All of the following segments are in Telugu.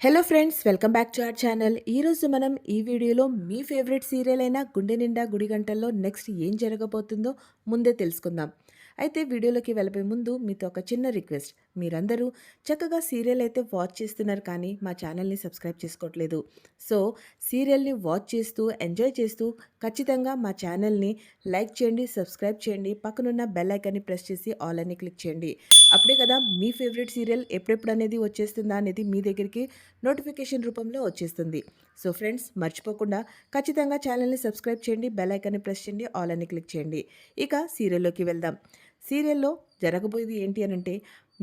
Hello friends, welcome back to our channel. ఈరోజు మనం ఈ వీడియోలో మీ ఫేవరెట్ సీరియల్ అయిన గుండె నిండా గుడి గంటల్లో నెక్స్ట్ ఏం జరగబోతుందో ముందే తెలుసుకుందాం. అయితే వీడియోలోకి వెళ్ళబోయే ముందు మీతో ఒక చిన్న రిక్వెస్ట్. మీరందరూ చక్కగా సీరియల్ అయితే వాచ్ చేస్తున్నారు, కానీ మా ఛానల్ని సబ్స్క్రైబ్ చేసుకోవట్లేదు. సో సీరియల్ని వాచ్ చేస్తూ ఎంజాయ్ చేస్తూ ఖచ్చితంగా మా ఛానల్ని లైక్ చేయండి, సబ్స్క్రైబ్ చేయండి, పక్కనున్న బెల్ ఐకాన్ని ప్రెస్ చేసి ఆల్ అని క్లిక్ చేయండి. అప్పుడే కదా మీ ఫేవరెట్ సీరియల్ ఎప్పుడెప్పుడు అనేది వచ్చేస్తుందా అనేది మీ దగ్గరికి నోటిఫికేషన్ రూపంలో వచ్చేస్తుంది. సో ఫ్రెండ్స్, మర్చిపోకుండా ఖచ్చితంగా ఛానల్ని సబ్స్క్రైబ్ చేయండి, బెల్ ఐకాన్ని ప్రెస్ చేయండి, ఆల్ అని క్లిక్ చేయండి. ఇక సీరియల్లోకి వెళ్దాం. సీరియల్లో జరగబోయేది ఏంటి అనంటే,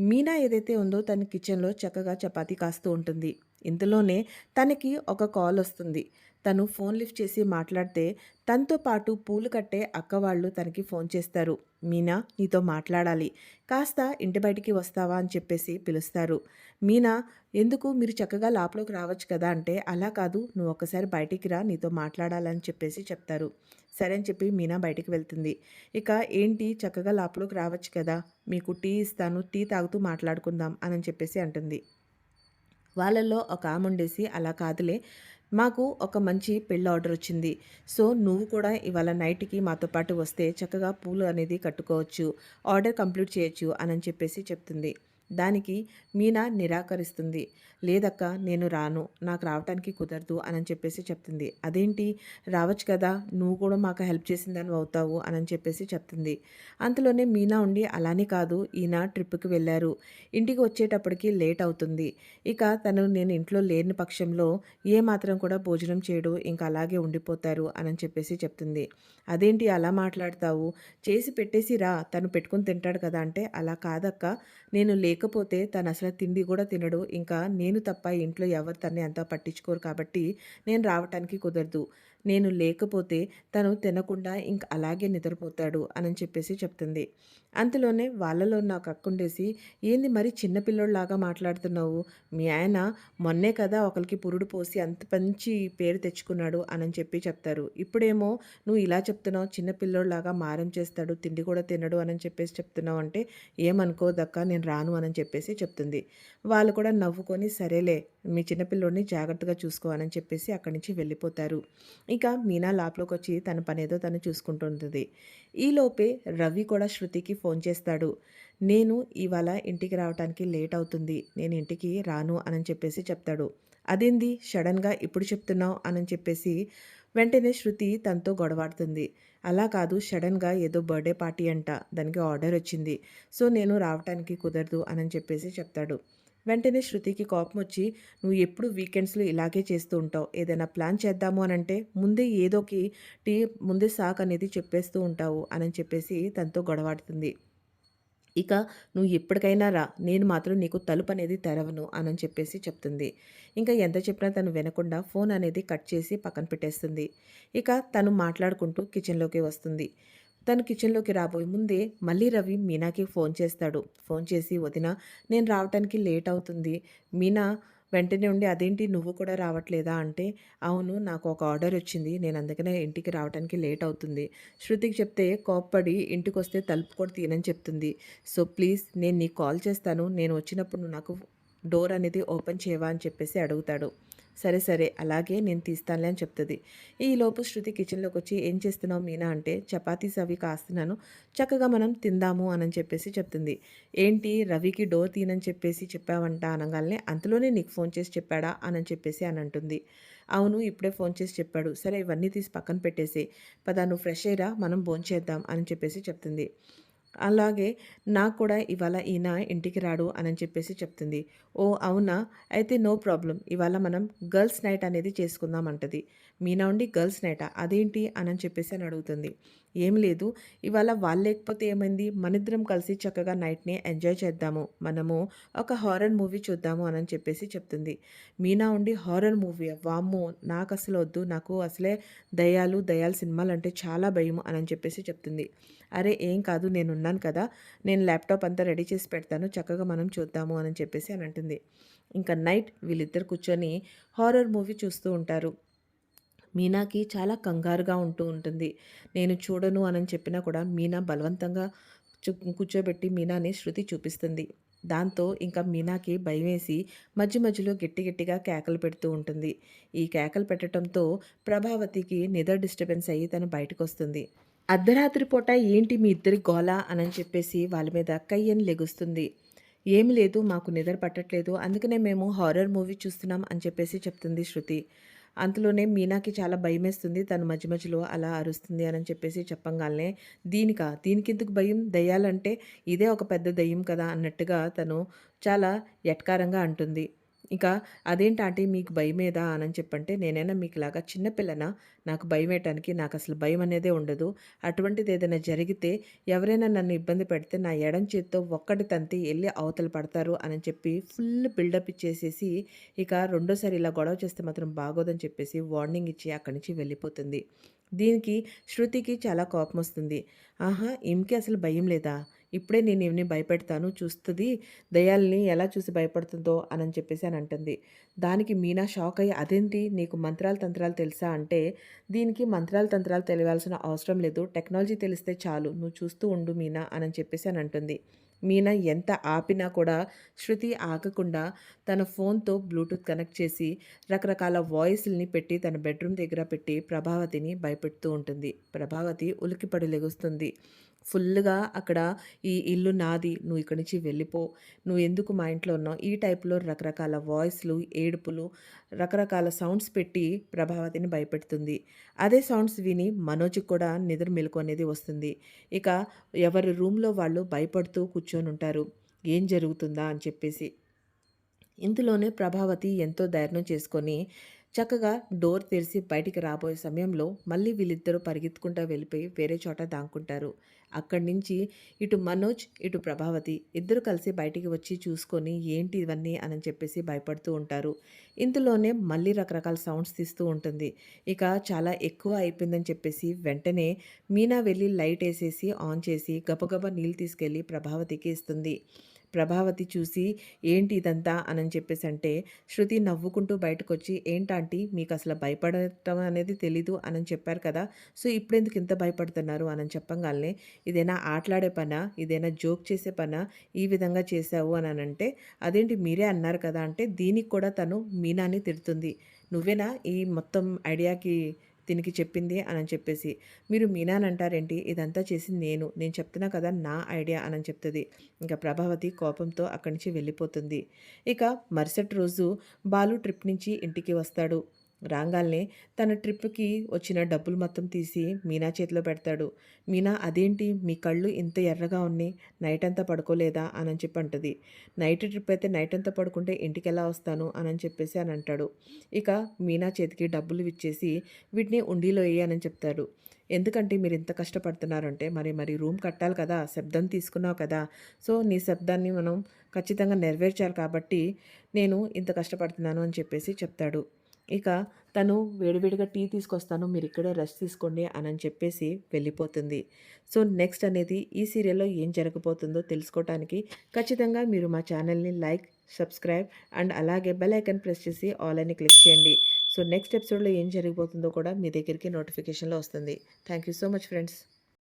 మీనా ఏదైతే ఉందో తన కిచెన్లో చక్కగా చపాతీ కాస్తూ ఉంటుంది. ఇంతలోనే తనకి ఒక కాల్ వస్తుంది. తను ఫోన్ లిఫ్ట్ చేసి మాట్లాడితే తనతో పాటు పూలు కట్టే అక్క వాళ్ళు తనకి ఫోన్ చేస్తారు. మీనా, నీతో మాట్లాడాలి, కాస్త ఇంటి బయటికి వస్తావా అని చెప్పేసి పిలుస్తారు. మీనా, ఎందుకు, మీరు చక్కగా లోపలికి రావచ్చు కదా అంటే, అలా కాదు, నువ్వు ఒక్కసారి బయటికి రా, నీతో మాట్లాడాలని చెప్పేసి చెప్తారు. సరే అని చెప్పి మీనా బయటికి వెళ్తుంది. ఇక ఏంటి, చక్కగా లోపలికి రావచ్చు కదా, మీకు టీ ఇస్తాను, టీ తాగుతూ మాట్లాడుకుందాం అని చెప్పేసి అంటుంది. వాళ్ళల్లో ఒక ఆమె ఉండేసి, అలా కాదులే, మాకు ఒక మంచి పెళ్ళి ఆర్డర్ వచ్చింది. సో నువ్వు కూడా ఇవాళ నైట్కి మాతో పాటు వస్తే చక్కగా పూలు అనేది కట్టుకోవచ్చు, ఆర్డర్ కంప్లీట్ చేయొచ్చు అని చెప్పేసి చెప్తుంది. దానికి మీనా నిరాకరిస్తుంది. లేదక్క, నేను రాను, నాకు రావటానికి కుదరదు అని చెప్పేసి చెప్తుంది. అదేంటి, రావచ్చు కదా, నువ్వు కూడా మాకు హెల్ప్ చేసిందని అవుతావు అని చెప్పేసి చెప్తుంది. అంతలోనే మీనా ఉండి, అలానే కాదు, ఈయన ట్రిప్కి వెళ్ళారు, ఇంటికి వచ్చేటప్పటికి లేట్ అవుతుంది, ఇక నేను ఇంట్లో లేని పక్షంలో ఏమాత్రం కూడా భోజనం చేయడు, ఇంకా అలాగే ఉండిపోతారు అని చెప్పేసి చెప్తుంది. అదేంటి అలా మాట్లాడతావు, చేసి పెట్టేసి రా, తను పెట్టుకుని తింటాడు కదా అంటే, అలా కాదక్క, నేను లేకపోతే తను అసలు తిండి కూడా తినడు, ఇంకా నేను తప్ప ఇంట్లో ఎవరు తన్ని అంతా పట్టించుకోరు, కాబట్టి నేను రావటానికి కుదరదు, నేను లేకపోతే తను తినకుండా ఇంక అలాగే నిద్రపోతాడు అని చెప్పేసి చెప్తుంది. అంతలోనే వాళ్ళలో నాకు అక్కుండేసి, ఏంది మరి చిన్నపిల్లోళ్ళలాగా మాట్లాడుతున్నావు, మీ ఆయన మొన్నే కదా ఒకరికి పురుడు పోసి అంత మంచి పేరు తెచ్చుకున్నాడు అని చెప్పి చెప్తారు, ఇప్పుడేమో నువ్వు ఇలా చెప్తున్నావు, చిన్నపిల్లోళ్ళలాగా మారం చేస్తాడు, తిండి కూడా తినడు అని చెప్పేసి చెప్తున్నావు అంటే, ఏమనుకోదక్క, నేను రాను అని చెప్పేసి చెప్తుంది. వాళ్ళు కూడా నవ్వుకొని, సరేలే, మీ చిన్నపిల్లోడిని జాగ్రత్తగా చూసుకో అని చెప్పేసి అక్కడి నుంచి వెళ్ళిపోతారు. ఇక మీనా లోపలికి వచ్చి తన పనేదో తను చూసుకుంటుంటుంది. ఈలోపే రవి కూడా శృతికి ఫోన్ చేస్తాడు. నేను ఇవాళ ఇంటికి రావడానికి లేట్ అవుతుంది, నేను ఇంటికి రాను అని చెప్పేసి చెప్తాడు. అదేంది సడన్గా ఇప్పుడు చెప్తున్నావు అని చెప్పేసి వెంటనే శృతి తనతో గొడవాడుతుంది. అలా కాదు, సడన్గా ఏదో బర్త్డే పార్టీ అంట, దానికి ఆర్డర్ వచ్చింది, సో నేను రావటానికి కుదరదు అని చెప్పేసి చెప్తాడు. వెంటనే శృతికి కోపం వచ్చి, నువ్వు ఎప్పుడు వీకెండ్స్లో ఇలాగే చేస్తూ ఉంటావు, ఏదైనా ప్లాన్ చేద్దాము అని అంటే ముందే ఏదోకి టీ ముందే సాక్ అనేది చెప్పేస్తూ ఉంటావు అని చెప్పేసి తనతో గొడవాడుతుంది. ఇక నువ్వు ఎప్పటికైనా రా, నేను మాత్రం నీకు తలుపు అనేది తెరవను అని చెప్పేసి చెప్తుంది. ఇంకా ఎంత చెప్పినా తను వినకుండా ఫోన్ అనేది కట్ చేసి పక్కన పెట్టేస్తుంది. ఇక తను మాట్లాడుకుంటూ కిచెన్లోకి వస్తుంది. తను కిచెన్లోకి రాబోయే ముందే మళ్ళీ రవి మీనాకి ఫోన్ చేస్తాడు. ఫోన్ చేసి, వదిన, నేను రావటానికి లేట్ అవుతుంది. మీనా వెంటనే ఉండి, అదేంటి నువ్వు కూడా రావట్లేదా అంటే, అవును, నాకు ఒక ఆర్డర్ వచ్చింది, నేను అందుకనే ఇంటికి రావడానికి లేట్ అవుతుంది. శృతికి చెప్తే కోప్పడి ఇంటికి వస్తే తలుపు కూడా తీయనని చెప్తుంది. సో ప్లీజ్, నేను నీకు కాల్ చేస్తాను, నేను వచ్చినప్పుడు నువ్వు నాకు డోర్ అనేది ఓపెన్ చేయవా అని చెప్పేసి అడుగుతాడు. సరే సరే, అలాగే నేను తీస్తానులే అని చెప్తుంది. ఈలోపు శృతి కిచెన్లోకి వచ్చి, ఏం చేస్తున్నావు మీనా అంటే, చపాతీస్ అవి కాస్తున్నాను, చక్కగా మనం తిందాము అని చెప్పేసి చెప్తుంది. ఏంటి, రవికి డోర్ తీనని చెప్పేసి చెప్పావంట అనగానే, అంతలోనే నీకు ఫోన్ చేసి చెప్పాడా అని చెప్పేసి అని అంటుంది. అవును, ఇప్పుడే ఫోన్ చేసి చెప్పాడు. సరే, ఇవన్నీ తీసి పక్కన పెట్టేసి పదా, నువ్వు ఫ్రెష్ అయ్యిరా, మనం భోంచేద్దాం అని చెప్పేసి చెప్తుంది. అలాగే నాకు కూడా ఇవాళ ఈయన ఇంటికి రాడు అని చెప్పేసి చెప్తుంది. ఓ అవునా, అయితే నో ప్రాబ్లం, ఇవాళ మనం గర్ల్స్ నైట్ అనేది చేసుకుందాం అంటది. మీనా ఉండి, గర్ల్స్ నైటా, అదేంటి అని చెప్పేసి అని అడుగుతుంది. ఏం లేదు, ఇవాళ వాళ్ళు లేకపోతే ఏమైంది, మనిద్దరం కలిసి చక్కగా నైట్ని ఎంజాయ్ చేద్దాము, మనము ఒక హారర్ మూవీ చూద్దాము అని చెప్పేసి చెప్తుంది. మీనా ఉండి, హారర్ మూవీ, వామ్మో, నాకు అసలు వద్దు, నాకు అసలే దయాలు సినిమాలు అంటే చాలా భయం అని చెప్పేసి చెప్తుంది. అరే ఏం కాదు, నేనున్నాను కదా, నేను ల్యాప్టాప్ అంతా రెడీ చేసి పెడతాను, చక్కగా మనం చూద్దాము అని చెప్పేసి అని అంటుంది. ఇంకా నైట్ వీళ్ళిద్దరు కూర్చొని హారర్ మూవీ చూస్తూ ఉంటారు. మీనాకి చాలా కంగారుగా ఉంటూ ఉంటుంది. నేను చూడను అని చెప్పినా కూడా మీనా బలవంతంగా కూర్చోబెట్టి మీనాని శృతి చూపిస్తుంది. దాంతో ఇంకా మీనాకి భయమేసి మధ్య మధ్యలో గట్టి గట్టిగా కేకలు పెడుతూ ఉంటుంది. ఈ కేకలు పెట్టడంతో ప్రభావతికి నిద్ర డిస్టర్బెన్స్ అయ్యి తను బయటకొస్తుంది. అర్ధరాత్రి పూట ఏంటి మీ ఇద్దరి గోల అనని చెప్పేసి వాళ్ళ మీద కయ్యని లెగుస్తుంది. ఏమి లేదు మాకు నిద్ర పట్టట్లేదు. అందుకనే మేము హారర్ మూవీ చూస్తున్నాం అని చెప్పేసి చెప్తుంది శృతి. అంతలోనే మీనాకి చాలా భయమేస్తుంది. తను మధ్య మధ్యలో అలా అరుస్తుంది అని చెప్పేసి చెప్పంగాల్నే దీనికెందుకు భయం? దెయ్యాలంటే ఇదే ఒక పెద్ద దెయ్యం కదా అన్నట్టుగా తను చాలా ఎటకారంగా అంటుంది. ఇక అదేంటి ఆంటీ మీకు భయమేదా అనని చెప్పంటే, నేనైనా మీకులాగా చిన్న పిల్లనా? నాకు భయమేయటానికి నాకసలు భయం అనేదే ఉండదు. అటువంటిది ఏదైనా జరిగితే ఎవరైనా నన్ను ఇబ్బంది పెడితే నా ఎడం చేత్తో ఒక్కటి తంతి ఎళ్లి అవతల పడతారు అని చెప్పి ఫుల్ బిల్డప్ ఇచ్చేసేసి, ఇక రెండోసారి ఇలా గొడవ చేస్తే మాత్రం బాగోదని చెప్పేసి వార్నింగ్ ఇచ్చి అక్కడి నుంచి వెళ్ళిపోతుంది. దీనికి శృతికి చాలా కోపమొస్తుంది. ఆహా! ఈమెకి అసలు భయం లేదా? ఇప్పుడే నేను ఈమెని భయపెడతాను చూస్తది. దెయ్యాల్ని ఎలా చూసి భయపడుతుందో అనని చెప్పేసి అని అంటుంది. దానికి మీనా షాక్ అయ్యి అదేంటి నీకు మంత్రాలు తంత్రాలు తెలుసా అంటే, దీనికి మంత్రాలు తంత్రాలు తెలియాల్సిన అవసరం లేదు. టెక్నాలజీ తెలిస్తే చాలు. నువ్వు చూస్తూ ఉండు మీనా అనని చెప్పేసి అని అంటుంది. మీనా ఎంత ఆపినా కూడా శృతి ఆగకుండా తన ఫోన్‌తో బ్లూటూత్ కనెక్ట్ చేసి రకరకాల వాయిస్‌లని పెట్టి తన బెడ్‌రూమ్ దగ్గర పెట్టి ప్రభావతిని భయపెడుతూ ఉంటుంది. ప్రభావతి ఉలిక్కిపడి లెగుస్తుంది. ఫుల్లుగా అక్కడ ఈ ఇల్లు నాది. నువ్వు ఇక్కడి నుంచి వెళ్ళిపో. నువ్వెందుకు మా ఇంట్లో ఉన్నావు? ఈ టైప్‌లో రకరకాల వాయిస్‌లు, ఏడుపులు, రకరకాల సౌండ్స్ పెట్టి ప్రభావతిని భయపెడుతుంది. అదే సౌండ్స్ విని మనోజ్‌కి కూడా నిద్ర మెలుకువ అనేది వస్తుంది. ఇక ఎవరి రూమ్‌లో వాళ్ళు భయపడుతూ కూర్చొనుంటారు. ఏం జరుగుతుందా అని చెప్పేసి. ఇంతలోనే ప్రభావతి ఎంతో ధైర్యం చేసుకొని చక్కగా డోర్ తెరిసి బయటికి రాబోయే సమయంలో మళ్ళీ వీళ్ళిద్దరూ పరిగెత్తుకుంటూ వెళ్ళిపోయి వేరే చోట దాక్కుంటారు. అక్కడి నుంచి ఇటు మనోజ్, ఇటు ప్రభావతి ఇద్దరు కలిసి బయటికి వచ్చి చూసుకొని ఏంటి ఇవన్నీ అని చెప్పేసి భయపడుతూ ఉంటారు. ఇందులోనే మళ్ళీ రకరకాల సౌండ్స్ తీస్తూ ఉంటుంది. ఇక చాలా ఎక్కువ అయిపోయిందని చెప్పేసి వెంటనే మీనా వెళ్ళి లైట్ వేసేసి ఆన్ చేసి గబగబా నీళ్ళు తీసుకెళ్ళి ప్రభావతికి ఇస్తుంది. ప్రభావతి చూసి ఏంటి ఇదంతా అనని చెప్పేసంటే, శృతి నవ్వుకుంటూ బయటకొచ్చి, "ఏంటాంటీ మీకసల భయపడటం అనేది తెలీదు అనని చెప్పారు కదా! సో, ఇప్పుడెందుకు ఇంత భయపడుతున్నారు?" అనని చెప్పంగాల్నే, "ఇదేనా ఆటలాడే పనా? ఇదేనా జోక్ చేసే పనా? ఈ విధంగా చేశావు" అననంటే, "అదేంటి మీరే అన్నారు కదా!" అంటే దీనికి కూడా తను మీనాని తిడుతుంది. "నువ్వేనా ఈ మొత్తం ఐడియాకి దీనికి చెప్పింది" అనని చెప్పేసి. "మీరు మీనానంటారేంటి? ఇదంతా చేసింది నేను. నేను చెప్తున్నా కదా నా ఐడియా" అనని చెప్తది. ఇంక ప్రభావతి కోపంతో అక్కడి నుంచి వెళ్ళిపోతుంది. ఇక మరుసటి రోజు బాలు ట్రిప్ నుంచి ఇంటికి వస్తాడు. రాంగాల్నే తన ట్రిప్‌కి వచ్చిన డబ్బులు మొత్తం తీసి మీనా చేతిలో పెడతాడు. మీనా అదేంటి మీ కళ్ళు ఇంత ఎర్రగా ఉన్నాయి. నైట్ అంతా పడుకోలేదా అనని చెప్పి అంటది. నైట్ ట్రిప్ అయితే నైట్ అంతా పడుకుంటే ఇంటికెలా వస్తాను అనని చెప్పేసి అని అంటాడు. ఇక మీనా చేతికి డబ్బులు ఇచ్చేసి వీటిని హుండీలో ఎయ్యి చెప్తాడు. ఎందుకంటే మీరింత కష్టపడుతున్నారంటే మరి రూమ్ కట్టాలి కదా! శబ్దం తీసుకున్నావు కదా! సో, నీ శబ్దాన్ని మనం ఖచ్చితంగా నెరవేర్చాలి కాబట్టి నేను ఇంత కష్టపడుతున్నాను అని చెప్పేసి చెప్తాడు. ఇక తను వేడివేడిగా టీ తీసుకొస్తాను మీరిక్కడే రెస్ట్ తీసుకోండి అనని చెప్పేసి వెళ్ళిపోతుంది. సో, నెక్స్ట్ అనేది ఈ సీరియల్‌లో ఏం జరగబోతుందో తెలుసుకోవటానికి ఖచ్చితంగా మీరు మా ఛానల్‌ని లైక్, సబ్స్క్రైబ్ అండ్ అలాగే బెల్ ఐకాన్ ప్రెస్ చేసి ఆల్ అని క్లిక్ చేయండి. సో, నెక్స్ట్ ఎపిసోడ్‌లో ఏం జరగబోతుందో కూడా మీ దగ్గరికి నోటిఫికేషన్‌లో వస్తుంది. Thank you so much friends.